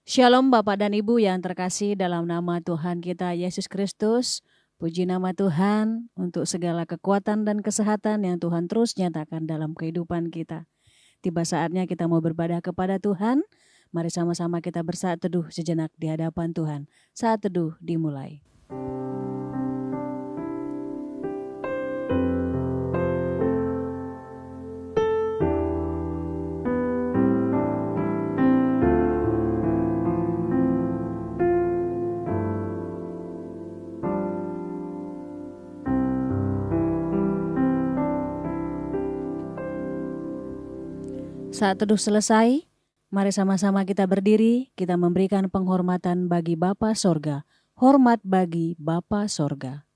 Shalom Bapak dan Ibu yang terkasih dalam nama Tuhan kita Yesus Kristus. Puji nama Tuhan untuk segala kekuatan dan kesehatan yang Tuhan terus nyatakan dalam kehidupan kita. Tiba saatnya kita mau beribadah kepada Tuhan. Mari sama-sama kita bersaat teduh sejenak di hadapan Tuhan. Saat teduh dimulai. Saat teduh selesai, mari sama-sama kita berdiri, kita memberikan penghormatan bagi Bapa Sorga. Hormat bagi Bapa Sorga.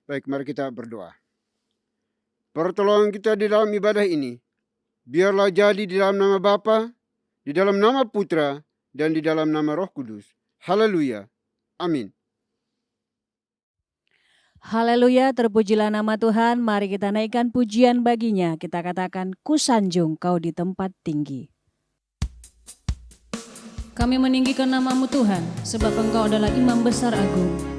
Baik, mari kita berdoa. Pertolongan kita di dalam ibadah ini, biarlah jadi di dalam nama Bapa, di dalam nama Putra, dan di dalam nama Roh Kudus. Haleluya. Amin. Haleluya, terpujilah nama Tuhan. Mari kita naikkan pujian baginya. Kita katakan, Kusanjung kau di tempat tinggi. Kami meninggikan namamu Tuhan, sebab Engkau adalah Imam Besar Agung.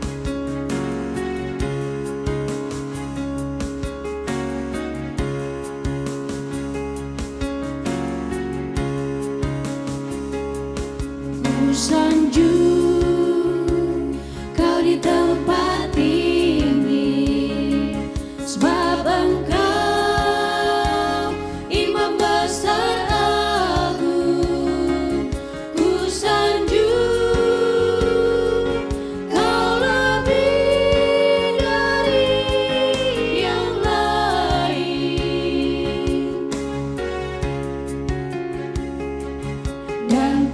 Kusanjung kau di tempat tinggi, sebab Engkau Imam Besar Agung. Kusanjung kau lebih dari yang lain, dan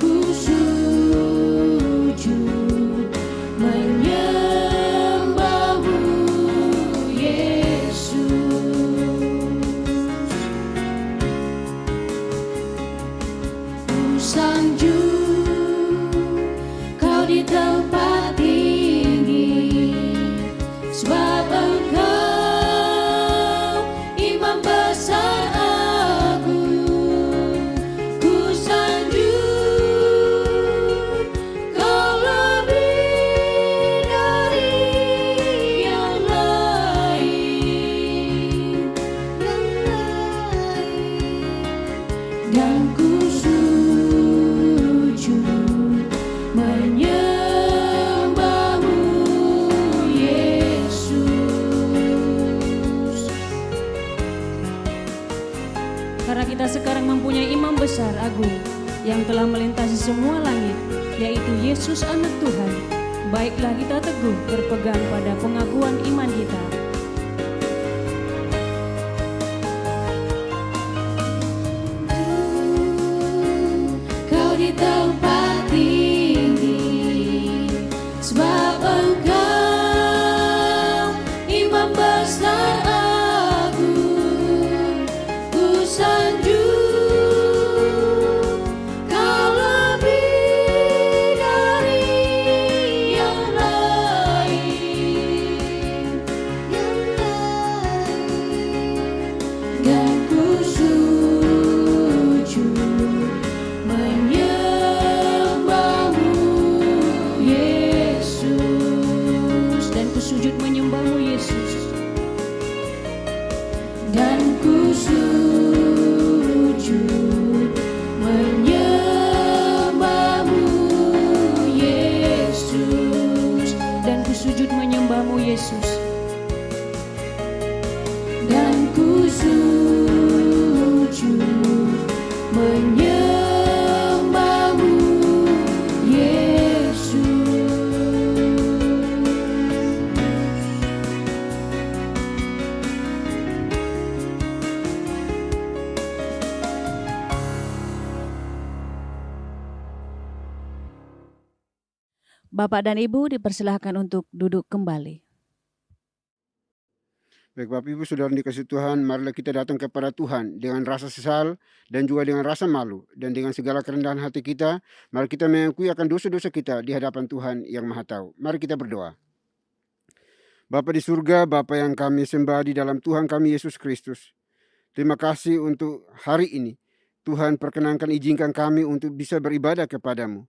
Besar Agung yang telah melintasi semua langit, yaitu Yesus Anak Tuhan. Baiklah kita teguh berpegang pada pengakuan iman kita. Kau di tempat tinggi, sebab Engkau Imam Besar Agung. Kusanjung Yesus. Dan ku sujud menyembah-Mu, Yesus. Bapak dan Ibu dipersilahkan untuk duduk kembali. Baik Bapak Ibu Saudara dikasih Tuhan, marilah kita datang kepada Tuhan dengan rasa sesal dan juga dengan rasa malu. Dan dengan segala kerendahan hati kita, mari kita mengakui akan dosa-dosa kita di hadapan Tuhan yang Maha Tahu. Mari kita berdoa. Bapa di surga, Bapa yang kami sembah di dalam Tuhan kami Yesus Kristus. Terima kasih untuk hari ini. Tuhan perkenankan izinkan kami untuk bisa beribadah kepadamu.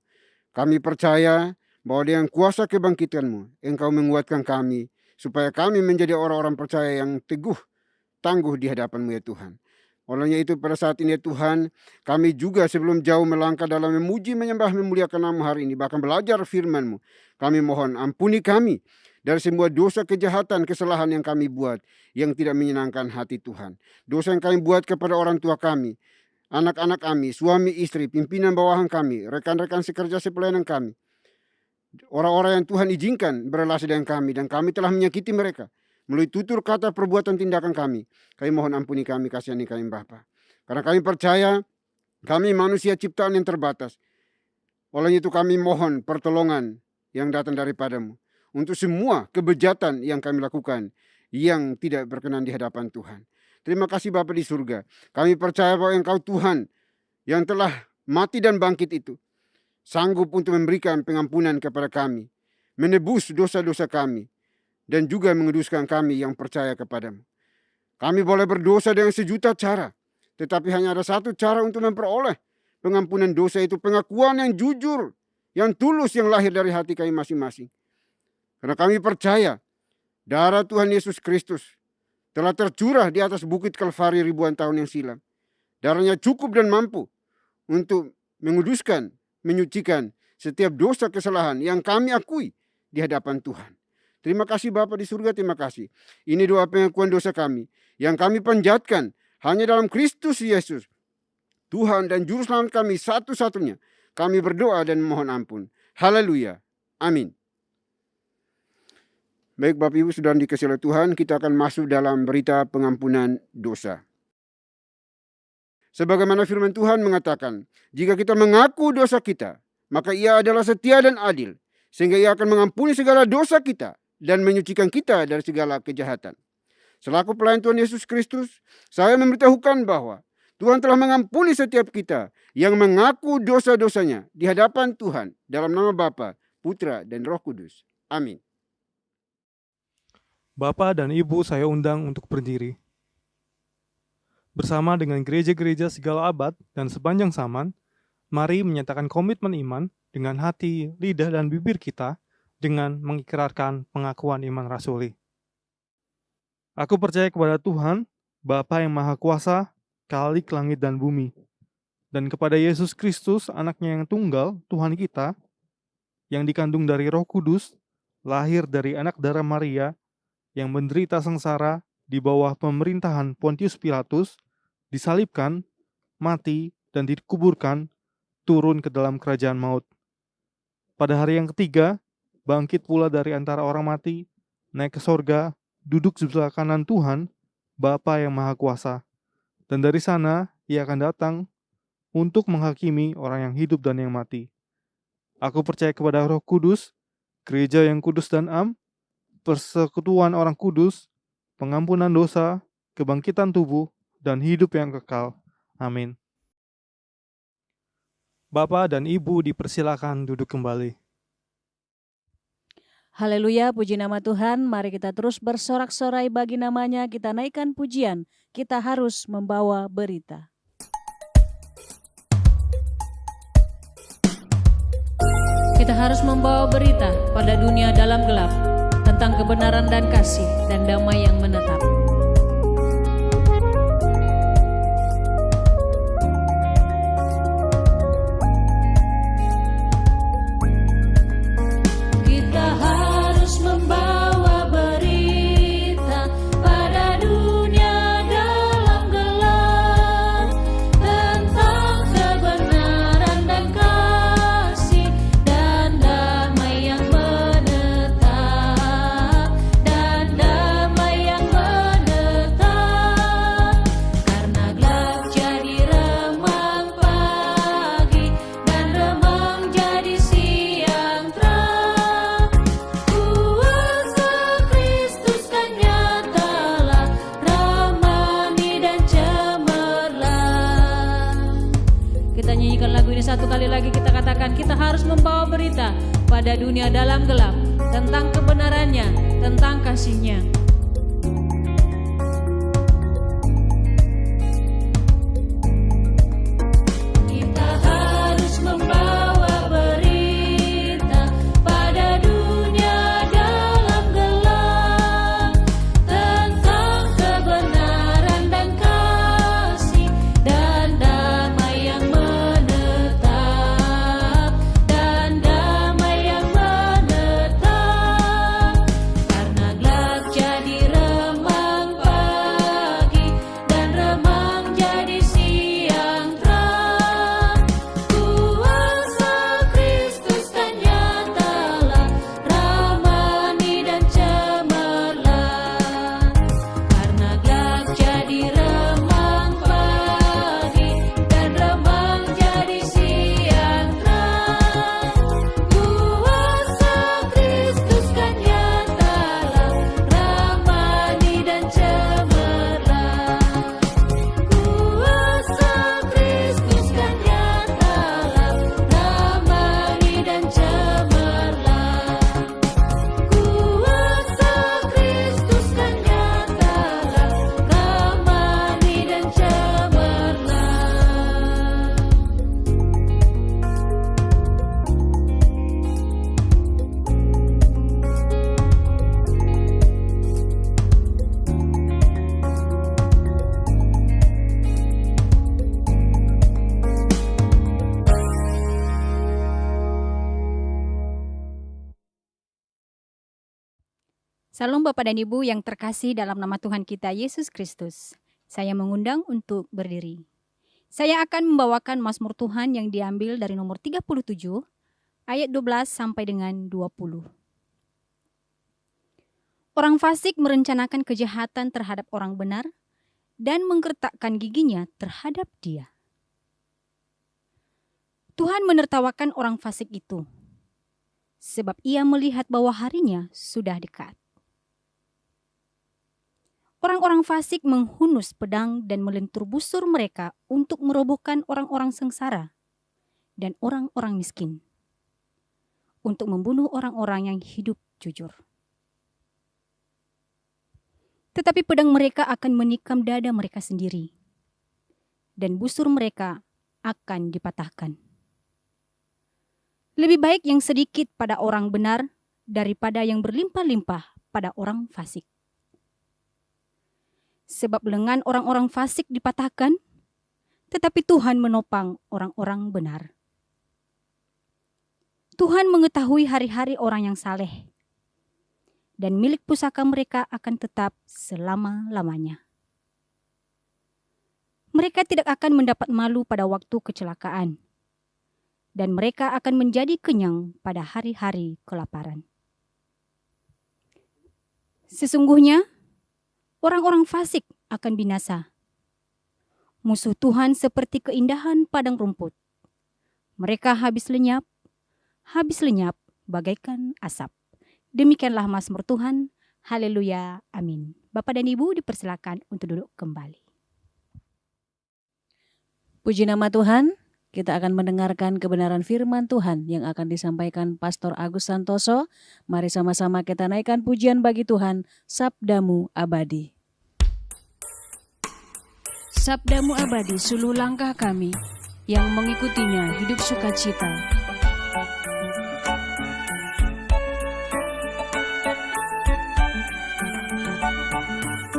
Kami percaya bahwa dengan kuasa kebangkitan-Mu, Engkau menguatkan kami, supaya kami menjadi orang-orang percaya yang teguh, tangguh di hadapan-Mu ya Tuhan. Olehnya itu pada saat ini ya Tuhan, kami juga sebelum jauh melangkah dalam memuji, menyembah, memuliakan nama hari ini, bahkan belajar firman-Mu. Kami mohon ampuni kami dari semua dosa kejahatan, kesalahan yang kami buat, yang tidak menyenangkan hati Tuhan. Dosa yang kami buat kepada orang tua kami, anak-anak kami, suami istri, pimpinan bawahan kami, rekan-rekan sekerja sepelayanan kami. Orang-orang yang Tuhan izinkan berrelasi dengan kami dan kami telah menyakiti mereka melalui tutur kata, perbuatan, tindakan kami. Kami mohon ampuni kami, kasihani kami Bapa. Karena kami percaya kami manusia ciptaan yang terbatas. Oleh itu kami mohon pertolongan yang datang daripada-Mu untuk semua kebejatan yang kami lakukan yang tidak berkenan di hadapan Tuhan. Terima kasih Bapa di surga. Kami percaya bahwa Engkau Tuhan yang telah mati dan bangkit itu sanggup untuk memberikan pengampunan kepada kami, menebus dosa-dosa kami, dan juga menguduskan kami yang percaya kepada-Mu. Kami boleh berdosa dengan sejuta cara, tetapi hanya ada satu cara untuk memperoleh pengampunan dosa, itu pengakuan yang jujur, yang tulus, yang lahir dari hati kami masing-masing. Karena kami percaya darah Tuhan Yesus Kristus telah tercurah di atas bukit Kalvari ribuan tahun yang silam. Darahnya cukup dan mampu untuk menguduskan, menyucikan setiap dosa kesalahan yang kami akui di hadapan Tuhan. Terima kasih Bapa di surga, terima kasih. Ini doa pengakuan dosa kami yang kami panjatkan hanya dalam Kristus Yesus, Tuhan dan Juru Selamat kami satu-satunya. Kami berdoa dan mohon ampun. Haleluya. Amin. Baik Bapak Ibu Saudara dikasihi oleh Tuhan, kita akan masuk dalam berita pengampunan dosa. Sebagaimana firman Tuhan mengatakan, jika kita mengaku dosa kita, maka Ia adalah setia dan adil, sehingga Ia akan mengampuni segala dosa kita dan menyucikan kita dari segala kejahatan. Selaku pelayan Tuhan Yesus Kristus, saya memberitahukan bahwa Tuhan telah mengampuni setiap kita yang mengaku dosa-dosanya di hadapan Tuhan dalam nama Bapa, Putra, dan Roh Kudus. Amin. Bapak dan Ibu saya undang untuk berdiri. Bersama dengan gereja-gereja segala abad dan sepanjang zaman, mari menyatakan komitmen iman dengan hati, lidah, dan bibir kita dengan mengikrarkan pengakuan iman rasuli. Aku percaya kepada Tuhan, Bapa yang Maha Kuasa, Khalik langit dan bumi, dan kepada Yesus Kristus, anaknya yang tunggal, Tuhan kita, yang dikandung dari Roh Kudus, lahir dari anak darah Maria, yang menderita sengsara di bawah pemerintahan Pontius Pilatus, disalibkan, mati, dan dikuburkan, turun ke dalam kerajaan maut. Pada hari yang ketiga, bangkit pula dari antara orang mati, naik ke sorga, duduk sebelah kanan Tuhan, Bapa yang Maha Kuasa. Dan dari sana, Ia akan datang untuk menghakimi orang yang hidup dan yang mati. Aku percaya kepada Roh Kudus, gereja yang kudus dan am, persekutuan orang kudus, pengampunan dosa, kebangkitan tubuh, dan hidup yang kekal. Amin. Bapak dan Ibu dipersilakan duduk kembali. Haleluya, puji nama Tuhan. Mari kita terus bersorak-sorai bagi namanya. Kita naikkan pujian. Kita harus membawa berita. Kita harus membawa berita pada dunia dalam gelap tentang kebenaran dan kasih dan damai yang menetap. Kita harus membawa berita kita harus membawa berita pada dunia dalam gelap tentang kebenarannya, tentang kasih-Nya. Kita harus membawa berita pada dunia dalam gelap tentang kebenaran dan kasih dan damai yang menetap, dan damai yang menetap. Karena gelap jadi remang pagi dan remang jadi siang terang. Kuasa Kristus kan nyatalah, ramani dan cemerlang. Karena gelap jadi remang pagi dan remang jadi siang terang. Kuasa Kristus kan nyatalah, ramani dan cemerlang. Kuasa Kristus kan nyatalah, ramani dan cemerlang. Kuasa Kristus kan nyatalah, ramani dan cemerlang. Salam Bapak dan Ibu yang terkasih dalam nama Tuhan kita Yesus Kristus. Saya mengundang untuk berdiri. Saya akan membawakan Mazmur Tuhan yang diambil dari nomor 37, ayat 12 sampai dengan 20. Orang fasik merencanakan kejahatan terhadap orang benar dan menggertakkan giginya terhadap dia. Tuhan menertawakan orang fasik itu, sebab ia melihat bahwa harinya sudah dekat. Orang-orang fasik menghunus pedang dan melentur busur mereka untuk merobohkan orang-orang sengsara dan orang-orang miskin, untuk membunuh orang-orang yang hidup jujur. Tetapi pedang mereka akan menikam dada mereka sendiri, dan busur mereka akan dipatahkan. Lebih baik yang sedikit pada orang benar daripada yang berlimpah-limpah pada orang fasik. Sebab lengan orang-orang fasik dipatahkan, tetapi Tuhan menopang orang-orang benar. Tuhan mengetahui hari-hari orang yang saleh, dan milik pusaka mereka akan tetap selama-lamanya. Mereka tidak akan mendapat malu pada waktu kecelakaan, dan mereka akan menjadi kenyang pada hari-hari kelaparan. Sesungguhnya, orang-orang fasik akan binasa. Musuh Tuhan seperti keindahan padang rumput. Mereka habis lenyap bagaikan asap. Demikianlah Mazmur Tuhan. Haleluya, amin. Bapak dan Ibu dipersilakan untuk duduk kembali. Puji nama Tuhan, kita akan mendengarkan kebenaran firman Tuhan yang akan disampaikan Pastor Agus Santoso. Mari sama-sama kita naikkan pujian bagi Tuhan, Sabdamu Abadi. Sabdamu abadi suluh langkah kami, yang mengikutinya hidup sukacita.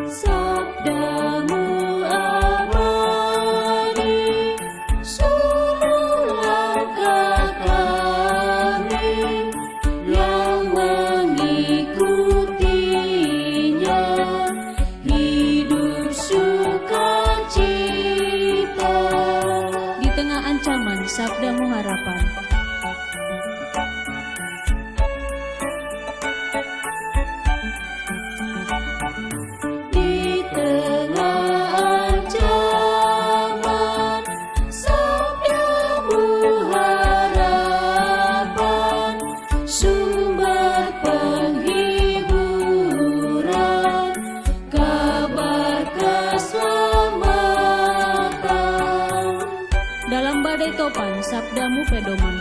Sabdamu abadi suluh langkah kami, yang mengikutinya hidup sukacita. Di tengah ancaman, sabdamu harapan. Di tengah ancaman, sabdamu harapan, sumber penghiburan, kabar keselamatan. Dalam badai topan, sabdamu pedoman.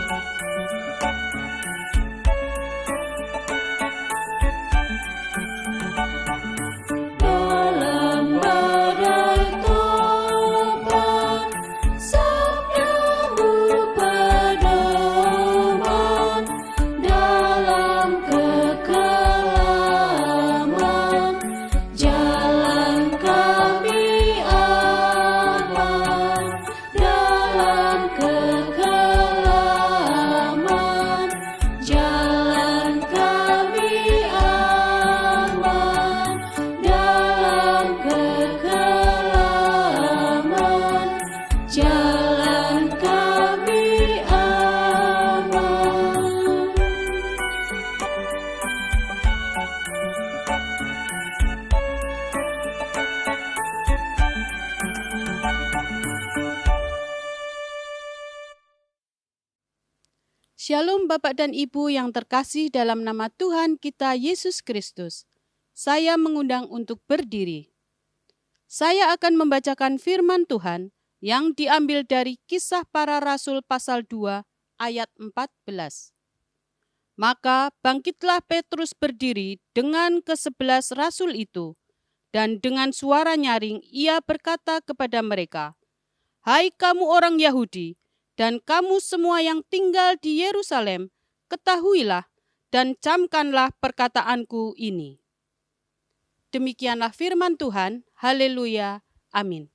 Shalom Bapak dan Ibu yang terkasih dalam nama Tuhan kita Yesus Kristus. Saya mengundang untuk berdiri. Saya akan membacakan firman Tuhan yang diambil dari Kisah Para Rasul pasal 2 ayat 14. Maka bangkitlah Petrus berdiri dengan ke-11 rasul itu, dan dengan suara nyaring ia berkata kepada mereka, "Hai kamu orang Yahudi, dan kamu semua yang tinggal di Yerusalem, ketahuilah dan camkanlah perkataanku ini." Demikianlah firman Tuhan. Haleluya. Amin.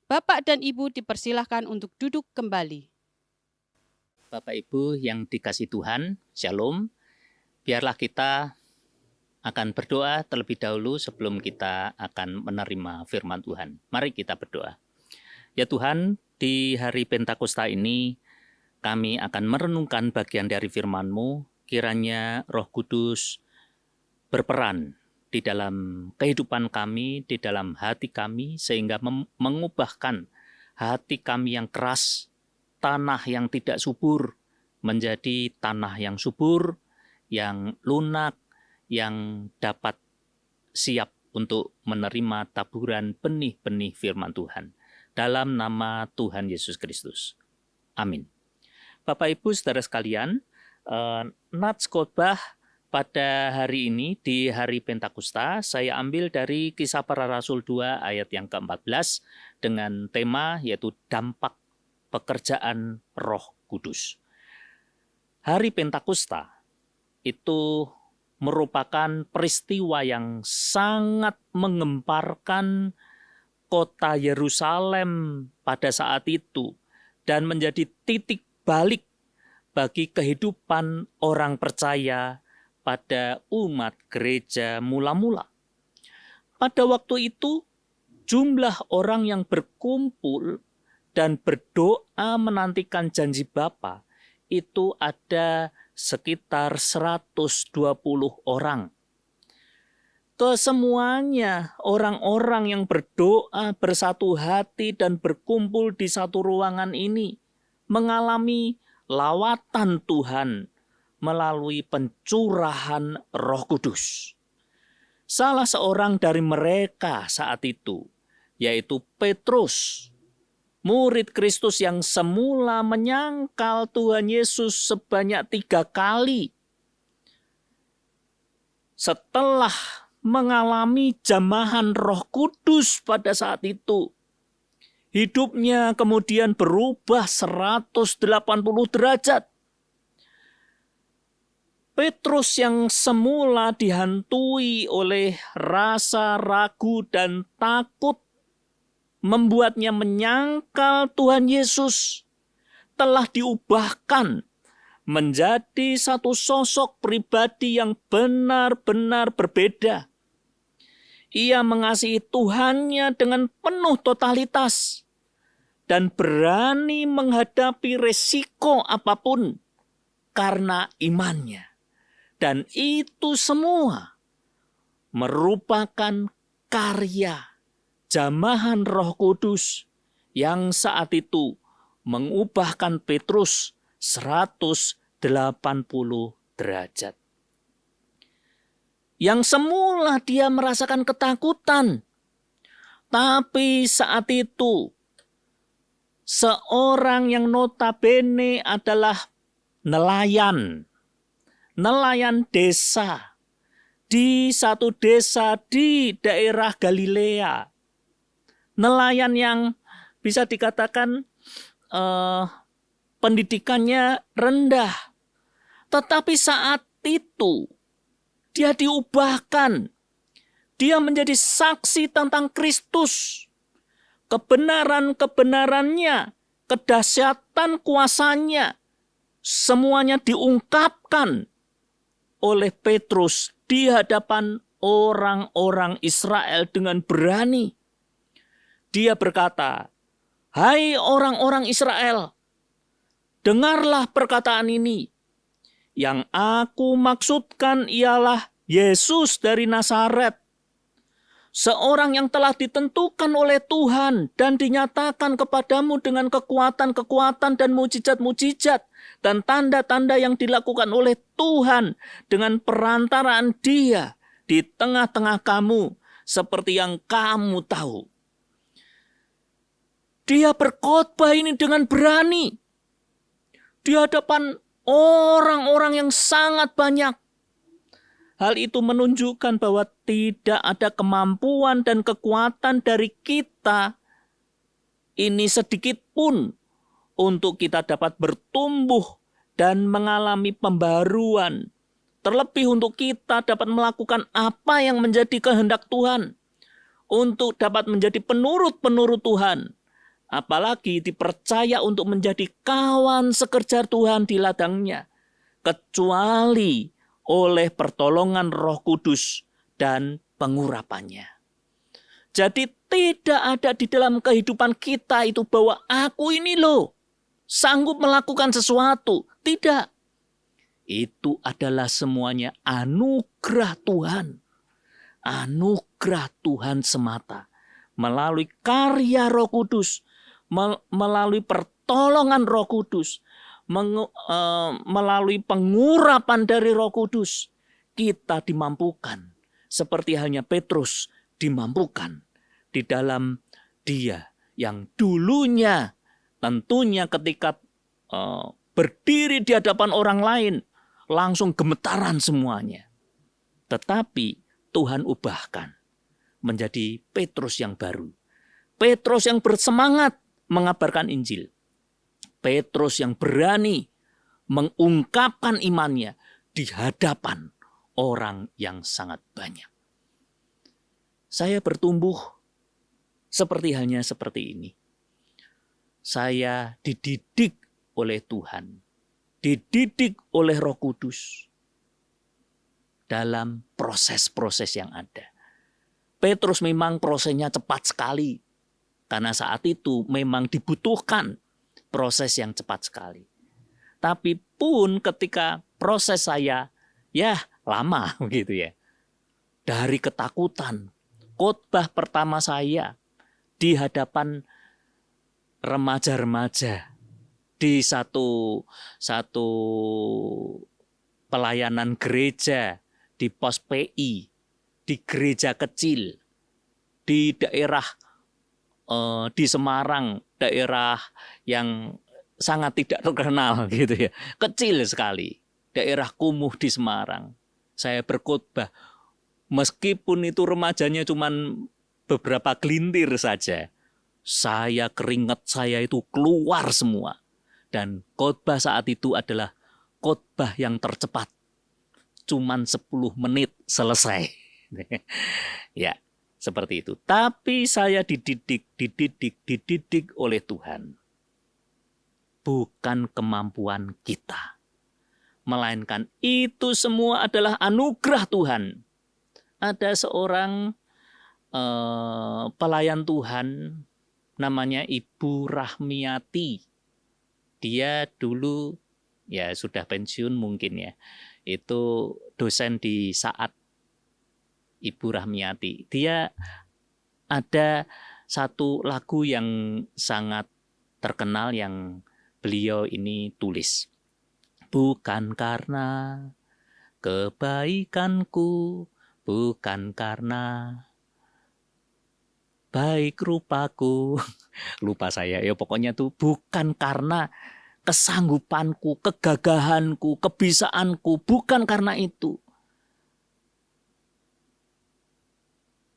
Bapak dan Ibu dipersilahkan untuk duduk kembali. Bapak Ibu yang dikasihi Tuhan, Shalom. Biarlah kita akan berdoa terlebih dahulu sebelum kita akan menerima firman Tuhan. Mari kita berdoa. Ya Tuhan, di hari Pentakosta ini kami akan merenungkan bagian dari firman-Mu. Kiranya Roh Kudus berperan di dalam kehidupan kami, di dalam hati kami, sehingga mengubahkan hati kami yang keras, tanah yang tidak subur, menjadi tanah yang subur, yang lunak, yang dapat siap untuk menerima taburan benih-benih firman Tuhan. Dalam nama Tuhan Yesus Kristus. Amin. Bapak Ibu saudara sekalian, nats khotbah pada hari ini di hari Pentakosta saya ambil dari Kisah Para Rasul 2 ayat yang ke-14 dengan tema yaitu dampak pekerjaan Roh Kudus. Hari Pentakosta itu merupakan peristiwa yang sangat menggemparkan kota Yerusalem pada saat itu dan menjadi titik balik bagi kehidupan orang percaya pada umat gereja mula-mula. Pada waktu itu, jumlah orang yang berkumpul dan berdoa menantikan janji Bapa itu ada sekitar 120 orang. Kesemuanya orang-orang yang berdoa bersatu hati dan berkumpul di satu ruangan ini mengalami lawatan Tuhan melalui pencurahan Roh Kudus. Salah seorang dari mereka saat itu, yaitu Petrus, murid Kristus yang semula menyangkal Tuhan Yesus sebanyak 3 kali. Setelah mengalami jamahan Roh Kudus pada saat itu, hidupnya kemudian berubah 180 derajat. Petrus yang semula dihantui oleh rasa ragu dan takut membuatnya menyangkal Tuhan Yesus, telah diubahkan menjadi satu sosok pribadi yang benar-benar berbeda. Ia mengasihi Tuhannya dengan penuh totalitas dan berani menghadapi resiko apapun karena imannya. Dan itu semua merupakan karya jamahan Roh Kudus yang saat itu mengubahkan Petrus 180 derajat. Yang semula dia merasakan ketakutan, tapi saat itu seorang yang notabene adalah nelayan desa di satu desa di daerah Galilea. Nelayan yang bisa dikatakan pendidikannya rendah. Tetapi saat itu dia diubahkan. Dia menjadi saksi tentang Kristus. Kebenaran-kebenarannya, kedahsyatan kuasanya, semuanya diungkapkan oleh Petrus di hadapan orang-orang Israel dengan berani. Dia berkata, "Hai orang-orang Israel, dengarlah perkataan ini. Yang aku maksudkan ialah Yesus dari Nazaret, seorang yang telah ditentukan oleh Tuhan dan dinyatakan kepadamu dengan kekuatan-kekuatan dan mujizat-mujizat dan tanda-tanda yang dilakukan oleh Tuhan dengan perantaraan Dia di tengah-tengah kamu seperti yang kamu tahu. Dia berkhotbah ini dengan berani di hadapan orang-orang yang sangat banyak. Hal itu menunjukkan bahwa tidak ada kemampuan dan kekuatan dari kita ini sedikit pun untuk kita dapat bertumbuh dan mengalami pembaruan. Terlebih untuk kita dapat melakukan apa yang menjadi kehendak Tuhan. Untuk dapat menjadi penurut-penurut Tuhan. Apalagi dipercaya untuk menjadi kawan sekerja Tuhan di ladangnya. Kecuali oleh pertolongan Roh Kudus dan pengurapannya. Jadi tidak ada di dalam kehidupan kita itu bahwa aku ini loh sanggup melakukan sesuatu. Tidak. Itu adalah semuanya anugerah Tuhan. Anugerah Tuhan semata. Melalui karya Roh Kudus. Melalui pertolongan Roh Kudus. Melalui pengurapan dari Roh Kudus. Kita dimampukan. Seperti halnya Petrus dimampukan. Di dalam dia yang dulunya tentunya ketika berdiri di hadapan orang lain langsung gemetaran semuanya. Tetapi Tuhan ubahkan menjadi Petrus yang baru. Petrus yang bersemangat mengabarkan Injil. Petrus yang berani mengungkapkan imannya di hadapan orang yang sangat banyak. Saya bertumbuh seperti halnya seperti ini. Saya dididik oleh Tuhan, dididik oleh Roh Kudus dalam proses-proses yang ada. Petrus memang prosesnya cepat sekali, karena saat itu memang dibutuhkan proses yang cepat sekali. Tapi pun ketika proses saya, ya lama gitu ya. Dari ketakutan, khotbah pertama saya di hadapan remaja-remaja di satu pelayanan gereja di pos PI, di gereja kecil, di daerah di Semarang, daerah yang sangat tidak terkenal gitu ya, kecil sekali, daerah kumuh di Semarang. Saya berkhotbah, meskipun itu remajanya cuma beberapa gelintir saja, saya keringat saya itu keluar semua. Dan khotbah saat itu adalah khotbah yang tercepat. Cuman 10 menit selesai. Ya, seperti itu. Tapi saya dididik oleh Tuhan. Bukan kemampuan kita. Melainkan itu semua adalah anugerah Tuhan. Ada seorang pelayan Tuhan namanya Ibu Rahmiati. Dia dulu ya sudah pensiun mungkin ya. Itu dosen di Saat, Ibu Rahmiati. Dia ada satu lagu yang sangat terkenal yang beliau ini tulis. Bukan karena kebaikanku, bukan karena baik rupaku, lupa saya ya, pokoknya tuh bukan karena kesanggupanku, kegagahanku, kebisaanku, bukan karena itu.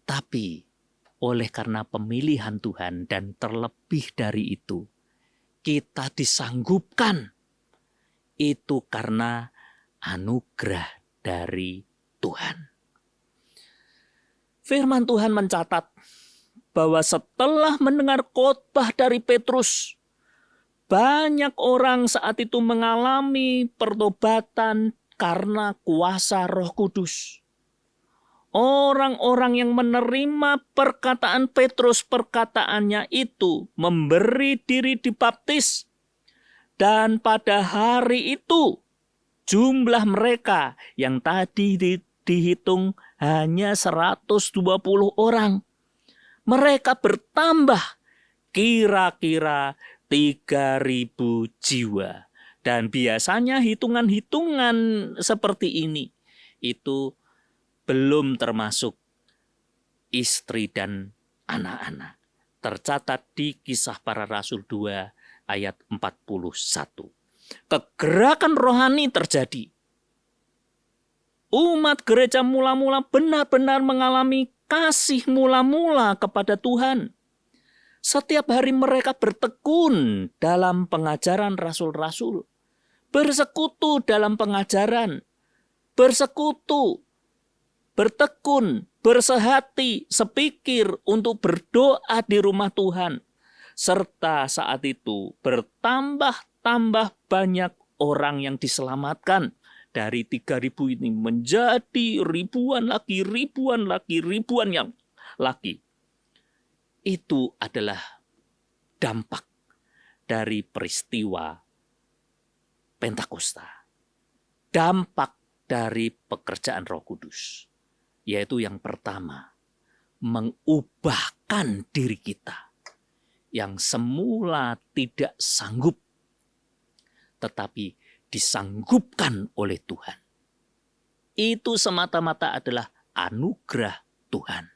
Tapi oleh karena pemilihan Tuhan dan terlebih dari itu, kita disanggupkan. Itu karena anugerah dari Tuhan. Firman Tuhan mencatat bahwa setelah mendengar khotbah dari Petrus, banyak orang saat itu mengalami pertobatan karena kuasa Roh Kudus. Orang-orang yang menerima perkataan Petrus, perkataannya itu memberi diri dibaptis. Dan pada hari itu jumlah mereka yang tadi dihitung hanya 120 orang. Mereka bertambah kira-kira 3.000 jiwa. Dan biasanya hitungan-hitungan seperti ini itu belum termasuk istri dan anak-anak. Tercatat di Kisah Para Rasul 2 ayat 41. Kegerakan rohani terjadi. Umat gereja mula-mula benar-benar mengalami kasih mula-mula kepada Tuhan. Setiap hari mereka bertekun dalam pengajaran rasul-rasul. Bersekutu dalam pengajaran. Bersekutu, bertekun, bersehati, sepikir untuk berdoa di rumah Tuhan. Serta saat itu bertambah-tambah banyak orang yang diselamatkan. Dari 3.000 ini menjadi ribuan lagi, ribuan yang lagi. Itu adalah dampak dari peristiwa Pentakosta. Dampak dari pekerjaan Roh Kudus. Yaitu yang pertama, mengubahkan diri kita. Yang semula tidak sanggup, tetapi disanggupkan oleh Tuhan. Itu semata-mata adalah anugerah Tuhan.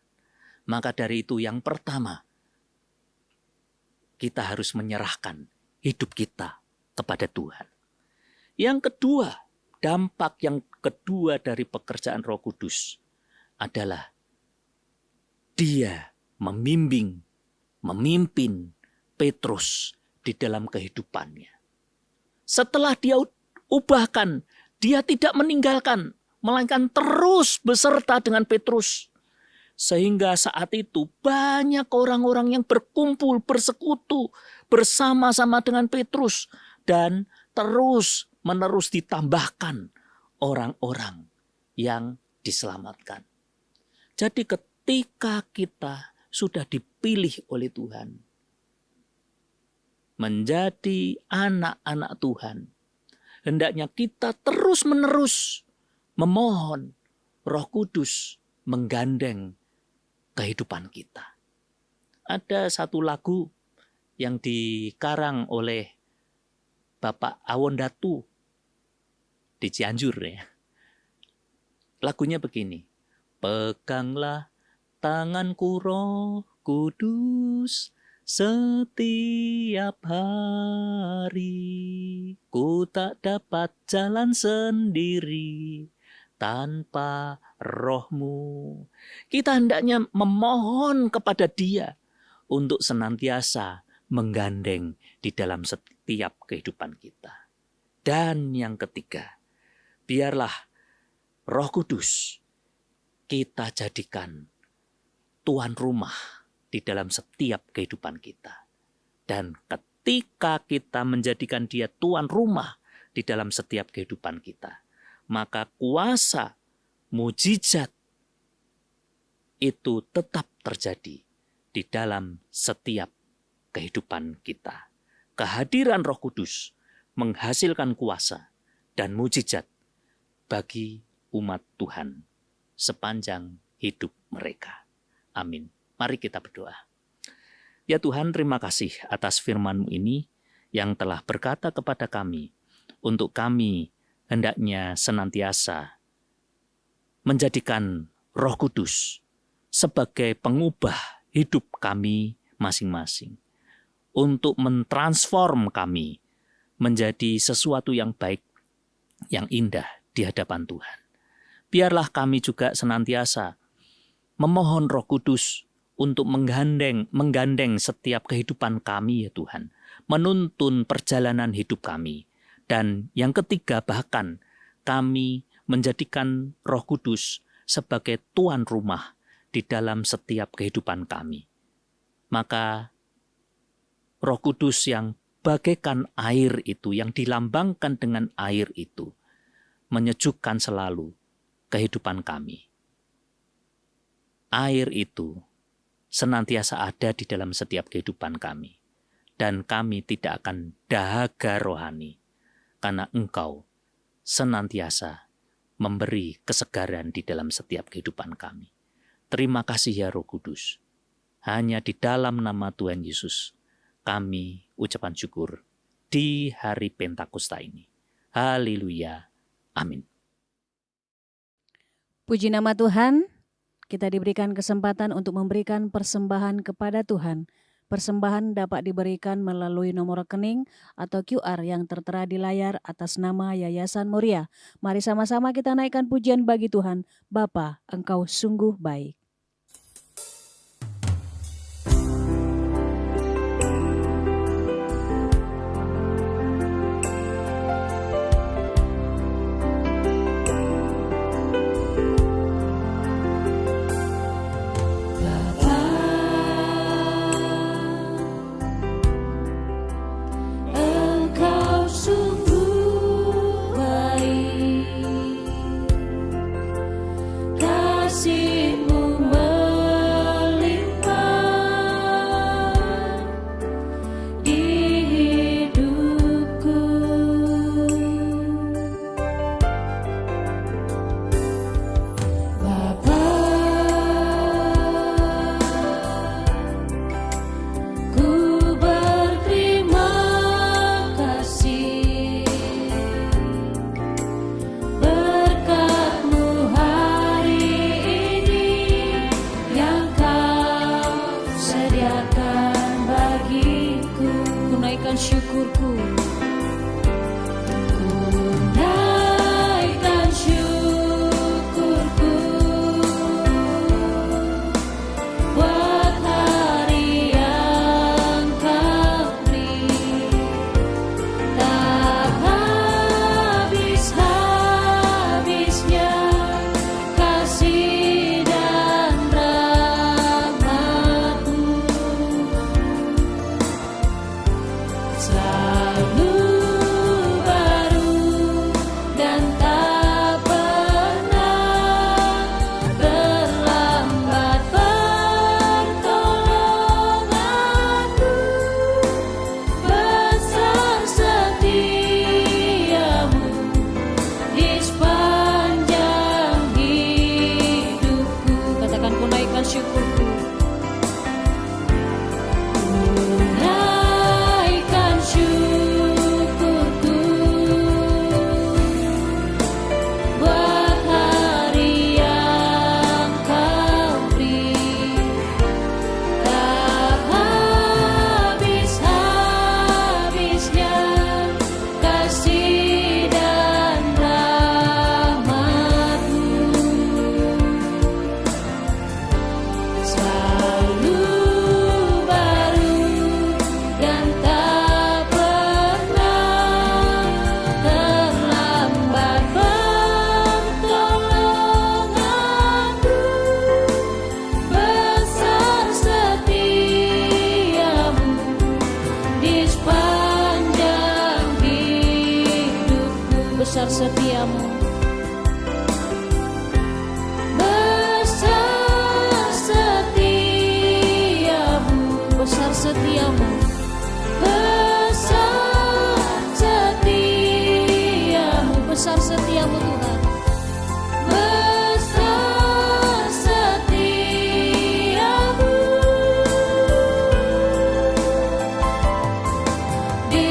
Maka dari itu yang pertama, kita harus menyerahkan hidup kita kepada Tuhan. Yang kedua, dampak yang kedua dari pekerjaan Roh Kudus adalah Dia memimpin Petrus di dalam kehidupannya. Setelah dia ubahkan, dia tidak meninggalkan, melainkan terus beserta dengan Petrus. Sehingga saat itu banyak orang-orang yang berkumpul, bersekutu bersama-sama dengan Petrus. Dan terus-menerus ditambahkan orang-orang yang diselamatkan. Jadi ketika kita sudah dipilih oleh Tuhan, menjadi anak-anak Tuhan, hendaknya kita terus-menerus memohon Roh Kudus menggandeng kehidupan kita. Ada satu lagu yang dikarang oleh Bapak Awon Datu di Cianjur ya. Lagunya begini. Peganglah tanganku Roh Kudus, setiap hari ku tak dapat jalan sendiri tanpa Roh-Mu. Kita hendaknya memohon kepada Dia untuk senantiasa menggandeng di dalam setiap kehidupan kita. Dan yang ketiga, biarlah Roh Kudus kita jadikan tuan rumah di dalam setiap kehidupan kita. Dan ketika kita menjadikan Dia tuan rumah di dalam setiap kehidupan kita, maka kuasa mujizat itu tetap terjadi di dalam setiap kehidupan kita. Kehadiran Roh Kudus menghasilkan kuasa dan mujizat bagi umat Tuhan sepanjang hidup mereka. Amin. Mari kita berdoa. Ya Tuhan, terima kasih atas firman-Mu ini yang telah berkata kepada kami, untuk kami hendaknya senantiasa menjadikan Roh Kudus sebagai pengubah hidup kami masing-masing, untuk mentransform kami menjadi sesuatu yang baik, yang indah di hadapan Tuhan. Biarlah kami juga senantiasa memohon Roh Kudus untuk menggandeng setiap kehidupan kami ya Tuhan, menuntun perjalanan hidup kami. Dan yang ketiga, bahkan kami menjadikan Roh Kudus sebagai tuan rumah di dalam setiap kehidupan kami. Maka Roh Kudus yang bagaikan air itu, yang dilambangkan dengan air itu, menyejukkan selalu kehidupan kami. Air itu senantiasa ada di dalam setiap kehidupan kami. Dan kami tidak akan dahaga rohani, karena Engkau senantiasa memberi kesegaran di dalam setiap kehidupan kami. Terima kasih ya Roh Kudus. Hanya di dalam nama Tuhan Yesus kami ucapan syukur di hari Pentakosta ini. Haleluya. Amin. Puji nama Tuhan, kita diberikan kesempatan untuk memberikan persembahan kepada Tuhan. Persembahan dapat diberikan melalui nomor rekening atau QR yang tertera di layar atas nama Yayasan Moria. Mari sama-sama kita naikkan pujian bagi Tuhan. Bapa, Engkau sungguh baik. Besar setiamu, besar setiamu, besar setiamu, besar setiamu, besar setiamu Tuhan, besar setiamu di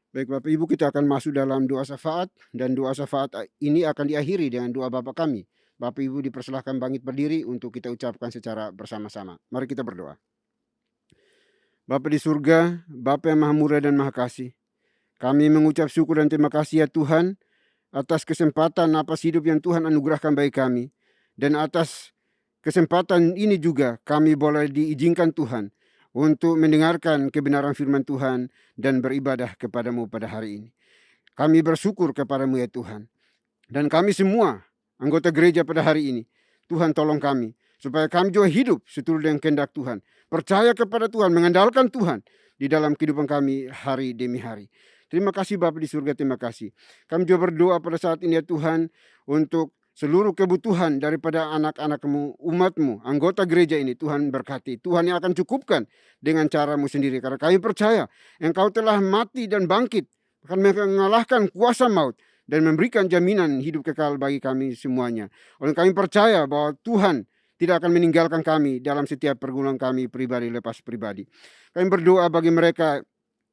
Baik Bapak Ibu, kita akan masuk dalam doa syafaat, dan doa syafaat ini akan diakhiri dengan doa Bapa kami. Bapak Ibu dipersilahkan bangkit berdiri untuk kita ucapkan secara bersama-sama. Mari kita berdoa. Bapa di surga, Bapa yang maha murah dan maha kasih, kami mengucap syukur dan terima kasih ya Tuhan atas kesempatan napas hidup yang Tuhan anugerahkan bagi kami. Dan atas kesempatan ini juga kami boleh diizinkan Tuhan untuk mendengarkan kebenaran firman Tuhan dan beribadah kepadamu pada hari ini. Kami bersyukur kepadamu ya Tuhan. Dan kami semua anggota gereja pada hari ini, Tuhan tolong kami supaya kami juga hidup seturut dengan kehendak Tuhan. Percaya kepada Tuhan, mengandalkan Tuhan di dalam kehidupan kami hari demi hari. Terima kasih Bapa di surga, terima kasih. Kami juga berdoa pada saat ini ya Tuhan untuk seluruh kebutuhan daripada anak-anak-Mu, umat-Mu, anggota gereja ini. Tuhan berkati. Tuhan yang akan cukupkan dengan cara-Mu sendiri. Karena kami percaya Engkau telah mati dan bangkit, akan mengalahkan kuasa maut dan memberikan jaminan hidup kekal bagi kami semuanya. Oleh kami percaya bahwa Tuhan tidak akan meninggalkan kami dalam setiap pergumulan kami pribadi lepas pribadi. Kami berdoa bagi mereka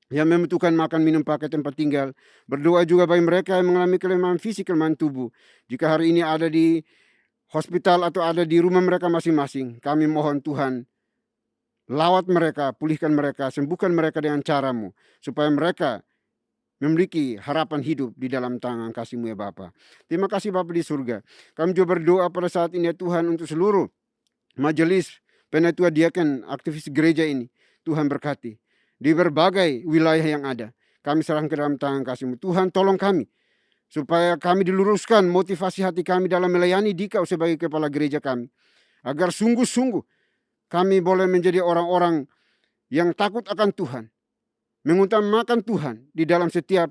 yang membutuhkan makan, minum, pakai, tempat tinggal. Berdoa juga bagi mereka yang mengalami kelemahan fisik, kelemahan tubuh. Jika hari ini ada di hospital atau ada di rumah mereka masing-masing, kami mohon Tuhan, lawat mereka, pulihkan mereka, sembuhkan mereka dengan cara-Mu, supaya mereka memiliki harapan hidup di dalam tangan kasih-Mu ya Bapa. Terima kasih Bapa di surga. Kami juga berdoa pada saat ini ya Tuhan untuk seluruh majelis penatua diaken aktivis gereja ini. Tuhan berkati di berbagai wilayah yang ada. Kami serahkan ke dalam tangan kasih-Mu. Tuhan tolong kami, supaya kami diluruskan motivasi hati kami dalam melayani Dikau sebagai kepala gereja kami. Agar sungguh-sungguh kami boleh menjadi orang-orang yang takut akan Tuhan, mengutamakan Tuhan di dalam setiap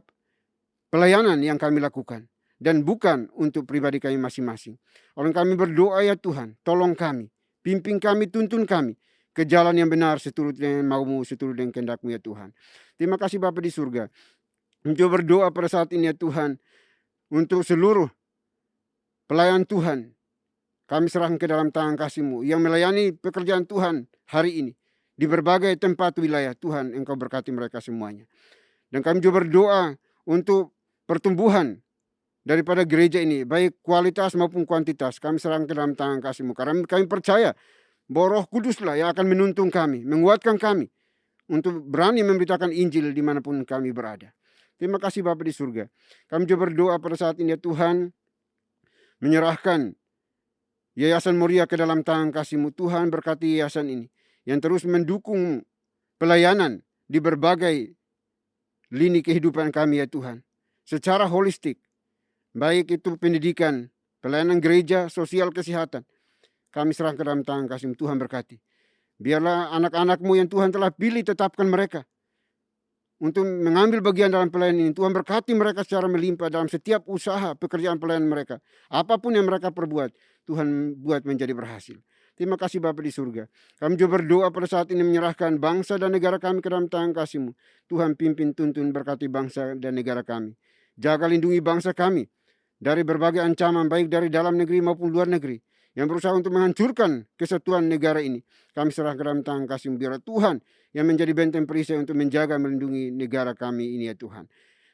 pelayanan yang kami lakukan. Dan bukan untuk pribadi kami masing-masing. Oleh kami berdoa ya Tuhan, tolong kami, pimpin kami, tuntun kami ke jalan yang benar seturut dengan mau-Mu, seturut dengan kehendak-Mu ya Tuhan. Terima kasih Bapa di surga. Mencoba berdoa pada saat ini ya Tuhan, untuk seluruh pelayan Tuhan. Kami serahkan ke dalam tangan kasih-Mu yang melayani pekerjaan Tuhan hari ini di berbagai tempat wilayah. Tuhan, Engkau berkati mereka semuanya. Dan kami juga berdoa untuk pertumbuhan daripada gereja ini, baik kualitas maupun kuantitas. Kami serahkan ke dalam tangan kasih-Mu. Karena kami percaya bahwa Roh Kuduslah yang akan menuntun kami, menguatkan kami untuk berani memberitakan Injil dimanapun kami berada. Terima kasih Bapa di surga. Kami juga berdoa pada saat ini ya Tuhan, menyerahkan Yayasan Moria ke dalam tangan kasih-Mu. Tuhan berkati yayasan ini yang terus mendukung pelayanan di berbagai lini kehidupan kami ya Tuhan, secara holistik, baik itu pendidikan, pelayanan gereja, sosial, kesehatan. Kami serahkan ke dalam tangan kasih-Mu. Tuhan berkati. Biarlah anak-anak-Mu yang Tuhan telah pilih, tetapkan mereka untuk mengambil bagian dalam pelayanan ini. Tuhan berkati mereka secara melimpah dalam setiap usaha pekerjaan pelayanan mereka. Apapun yang mereka perbuat, Tuhan buat menjadi berhasil. Terima kasih Bapa di surga. Kami juga berdoa pada saat ini menyerahkan bangsa dan negara kami ke dalam tangan kasih-Mu. Tuhan pimpin, tuntun, berkati bangsa dan negara kami. Jaga lindungi bangsa kami dari berbagai ancaman, baik dari dalam negeri maupun luar negeri, yang berusaha untuk menghancurkan kesatuan negara ini. Kami serahkan ke dalam tangan kasih-Mu. Biar Tuhan yang menjadi benteng perisai untuk menjaga, melindungi negara kami ini ya Tuhan.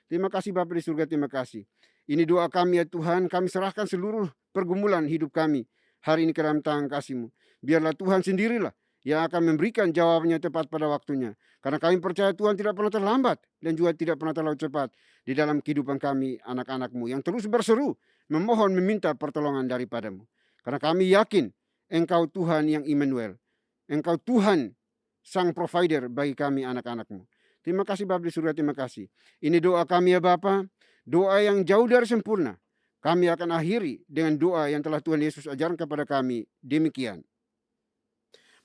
Terima kasih Bapa di surga, terima kasih. Ini doa kami ya Tuhan. Kami serahkan seluruh pergumulan hidup kami hari ini ke dalam tangan kasih-Mu. Biarlah Tuhan sendirilah yang akan memberikan jawabannya tepat pada waktunya. Karena kami percaya Tuhan tidak pernah terlambat dan juga tidak pernah terlalu cepat di dalam kehidupan kami, anak-anak-Mu yang terus berseru, memohon, meminta pertolongan daripada-Mu. Karena kami yakin Engkau Tuhan yang Immanuel. Engkau Tuhan sang provider bagi kami, anak-anak-Mu. Terima kasih Bapa di surga, terima kasih. Ini doa kami ya Bapa, doa yang jauh dari sempurna. Kami akan akhiri dengan doa yang telah Tuhan Yesus ajarkan kepada kami. Demikian.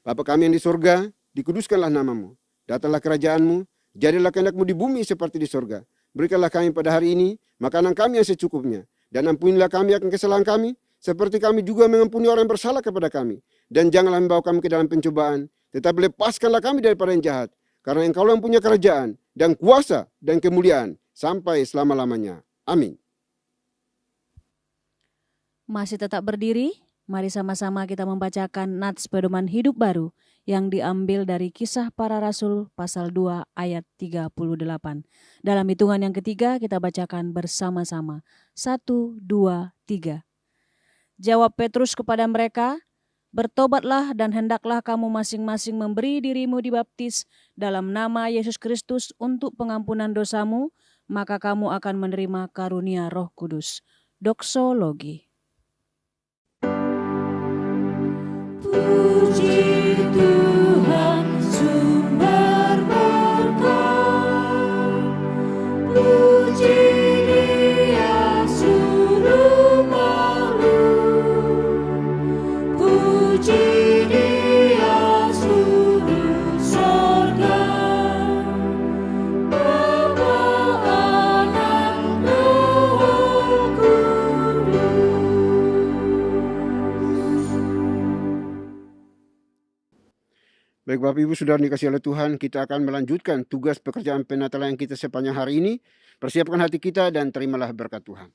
Bapa kami yang di surga, dikuduskanlah nama-Mu. Datanglah kerajaan-Mu, jadilah kehendak-Mu di bumi seperti di surga. Berikanlah kami pada hari ini makanan kami yang secukupnya. Dan ampunilah kami akan kesalahan kami, seperti kami juga mengampuni orang yang bersalah kepada kami. Dan janganlah membawa kami ke dalam pencobaan, tetapi lepaskanlah kami daripada yang jahat. Karena Engkau yang punya kerajaan, dan kuasa, dan kemuliaan, sampai selama-lamanya. Amin. Masih tetap berdiri, mari sama-sama kita membacakan nats pedoman hidup baru yang diambil dari Kisah Para Rasul pasal 2 ayat 38. Dalam hitungan yang ketiga kita bacakan bersama-sama. 1, 2, 3. Jawab Petrus kepada mereka, "Bertobatlah dan hendaklah kamu masing-masing memberi dirimu dibaptis dalam nama Yesus Kristus untuk pengampunan dosamu, maka kamu akan menerima karunia Roh Kudus." Doksologi. Puji Tuhan sumber berkat, puji Dia suruh makhluk, puji Dia suruh sorga, Bapa, Anak, Roh Kudus. Baik Bapak Ibu Saudara dikasihi oleh Tuhan, kita akan melanjutkan tugas pekerjaan penatalan kita sepanjang hari ini. Persiapkan hati kita dan terimalah berkat Tuhan.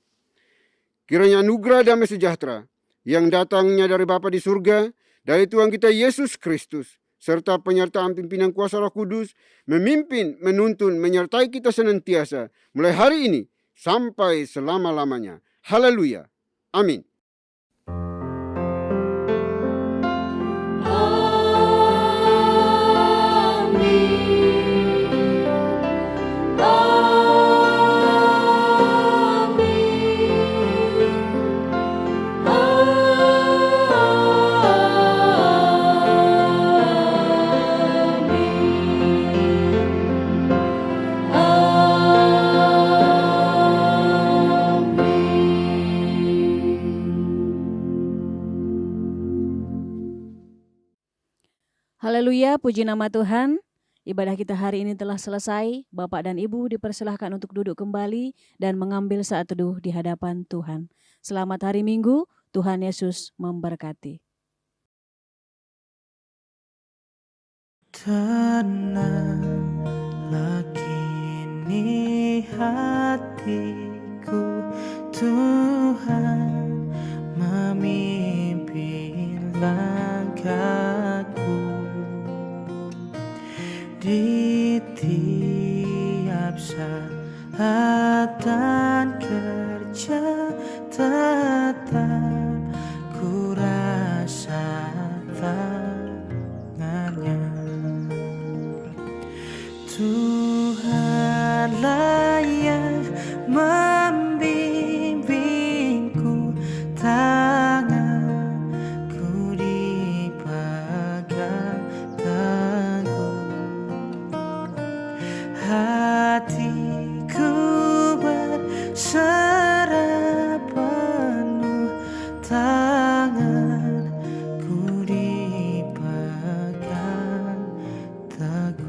Kiranya anugerah damai sejahtera yang datangnya dari Bapa di surga, dari Tuhan kita Yesus Kristus, serta penyertaan pimpinan kuasa Roh Kudus, memimpin, menuntun, menyertai kita senantiasa, mulai hari ini sampai selama-lamanya. Haleluya. Amin. Haleluya, puji nama Tuhan. Ibadah kita hari ini telah selesai. Bapak dan Ibu dipersilahkan untuk duduk kembali dan mengambil saat teduh di hadapan Tuhan. Selamat hari Minggu, Tuhan Yesus memberkati. Tenanglah kini hatiku, Tuhan memimpin langkahku. Di tiap saat dan kerja tetap ku rasa tangannya. Tuhanlah yang membimbingku, tanganku dipegang hatiku berserah penuh, tanganku dipegang teguh.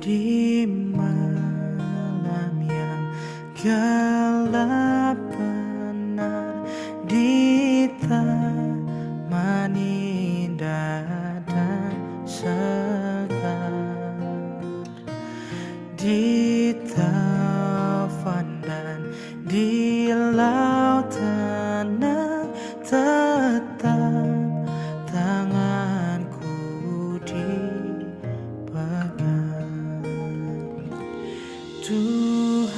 Di malam yang gelap benar, di taman indah dan segar, di taufan dan di laut tenang, tetap tanganku dipegang. Tuhanlah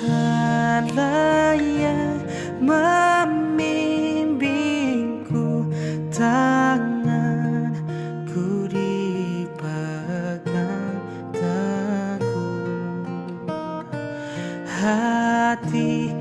yang membimbingku, tanganku dipegang teguh, hati